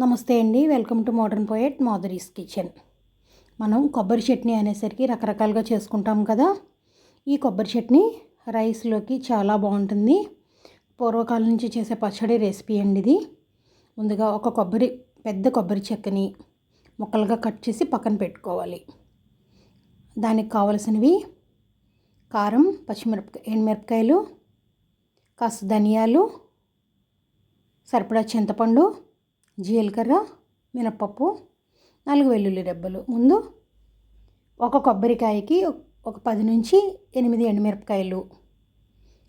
నమస్తే అండి, welcome to modern poet Madhuri's kitchen. మనం కొబ్బరి చట్నీ అనేసరికి రకరకాలుగా చేసుకుంటాం కదా. ఈ కొబ్బరి చట్నీ రైస్లోకి చాలా బాగుంటుంది. పూర్వకాలం నుంచి చేసే పచ్చడి రెసిపీ అండి ఇది. ముందుగా ఒక పెద్ద కొబ్బరి చెక్కని ముక్కలుగా కట్ చేసి పక్కన పెట్టుకోవాలి. దానికి కావలసినవి కారం, ఎండుమిరపకాయలు, కాస్త ధనియాలు, సరిపడా చింతపండు, జీలకర్ర, మినపప్పు, 4 వెల్లుల్లి రెబ్బలు. ముందు ఒక కొబ్బరికాయకి ఒక 10 నుంచి 8 ఎండుమిరపకాయలు,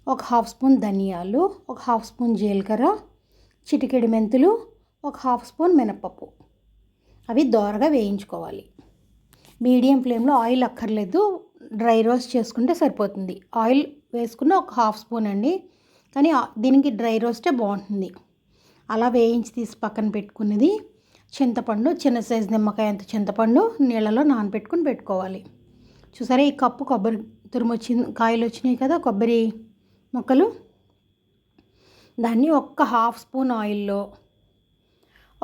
ఒక హాఫ్ స్పూన్ ధనియాలు, ఒక హాఫ్ స్పూన్ జీలకర్ర, చిటికెడు మెంతులు, ఒక హాఫ్ స్పూన్ మినపప్పు. అవి దోరగా వేయించుకోవాలి. మీడియం ఫ్లేమ్లో. ఆయిల్ అక్కర్లేదు, డ్రై రోస్ట్ చేసుకుంటే సరిపోతుంది. ఆయిల్ వేసుకున్న ఒక హాఫ్ స్పూన్ అండి, కానీ దీనికి డ్రై రోస్టే బాగుంటుంది. అలా వేయించి తీసి పక్కన పెట్టుకున్నది చింతపండు, చిన్న సైజు నిమ్మకాయ అంత చింతపండు నీళ్ళలో నానబెట్టుకుని పెట్టుకోవాలి. చూసారా, ఈ కప్పు కొబ్బరి కాయలు వచ్చినాయి కదా, కొబ్బరి ముక్కలు. దాన్ని ఒక్క హాఫ్ స్పూన్ ఆయిల్లో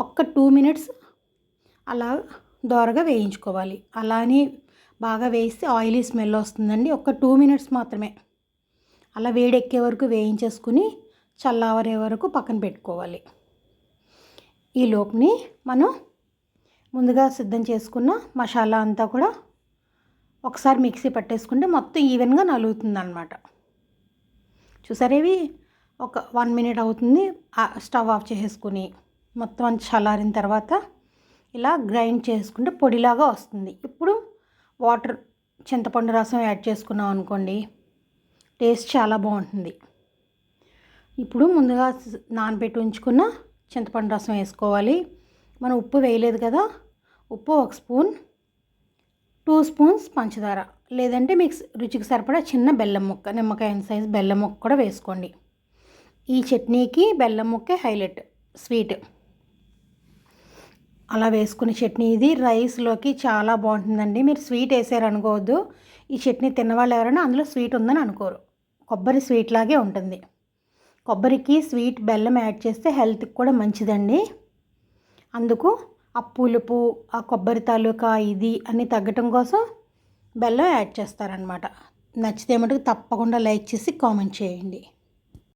ఒక్క 2 మినిట్స్ అలా దోరగా వేయించుకోవాలి. అలానే బాగా వేస్తే ఆయిలీ స్మెల్ వస్తుందండి. ఒక్క 2 మినిట్స్ మాత్రమే అలా వేడెక్కే వరకు వేయించేసుకుని చల్లారే వరకు పక్కన పెట్టుకోవాలి. ఈ లోపుని మనం ముందుగా సిద్ధం చేసుకున్న మసాలా అంతా కూడా ఒకసారి మిక్సీ పట్టేసుకుంటే మొత్తం ఈవెన్గా నలుగుతుంది అన్నమాట. చూసారా, ఇవి ఒక 1 మినిట్ అవుతుంది. స్టవ్ ఆఫ్ చేసేసుకుని మొత్తం అంతా చల్లారిన తర్వాత ఇలా గ్రైండ్ చేసుకుంటే పొడిలాగా వస్తుంది. ఇప్పుడు చింతపండు రసం యాడ్ చేసుకున్నాం అనుకోండి, టేస్ట్ చాలా బాగుంటుంది. ఇప్పుడు ముందుగా నానబెట్టి ఉంచుకున్న చింతపండు రసం వేసుకోవాలి. మనం ఉప్పు వేయలేదు కదా, ఉప్పు 1 స్పూన్, 2 స్పూన్స్ పంచదార, లేదంటే మీకు రుచికి సరిపడా చిన్న బెల్లం ముక్క, నిమ్మకాయ సైజు బెల్లం ముక్క కూడా వేసుకోండి. ఈ చట్నీకి బెల్లం ముక్కే హైలైట్, స్వీట్. అలా వేసుకునే చట్నీ ఇది రైస్లోకి చాలా బాగుంటుందండి. మీరు స్వీట్ వేసారు అనుకోవద్దు, ఈ చట్నీ తిన్నవాళ్ళు ఎవరైనా అందులో స్వీట్ ఉందని అనుకోరు. కొబ్బరి స్వీట్ లాగే ఉంటుంది. కొబ్బరికి స్వీట్ బెల్లం యాడ్ చేస్తే హెల్త్కి కూడా మంచిదండి. అందుకు ఆ పులుపు, ఆ కొబ్బరి తాలూకా ఇది అన్నీ తగ్గటం కోసం బెల్లం యాడ్ చేస్తారనమాట. నచ్చితే మటుకు తప్పకుండా లైక్ చేసి కామెంట్ చేయండి.